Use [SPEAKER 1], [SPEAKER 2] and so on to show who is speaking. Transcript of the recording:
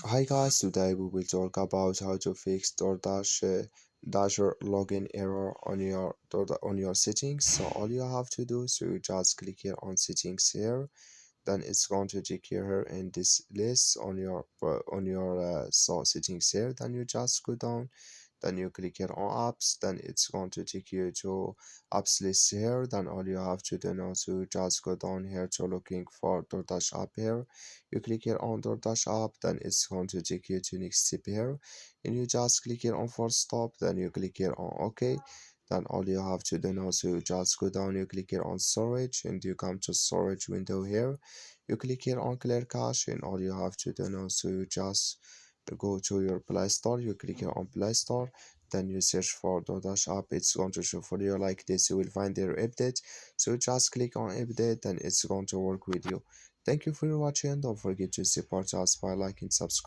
[SPEAKER 1] Hi guys, today we will talk about how to fix Dasher login error on your settings. So all you have to do is you just click here on settings here, then it's going to take you here in this list on your settings here. Then you just go down, then you click here on apps, then it's going to take you to apps list here. Then all you have to do now to just go down here to looking for DoorDash app here. You click here on DoorDash app, then it's going to take you to next step here, and you just click here on force stop, then you click here on OK. Then all you have to do now to just go down, you click here on storage, and you come to storage window here. You click here on clear cache, and all you have to do now to just go to your Play Store. You click here on Play Store, then you search for DoorDash app. It's going to show for you like this. You will find their update, so just click on update, and it's going to work with you. Thank you for watching. Don't forget to support us by liking, subscribe.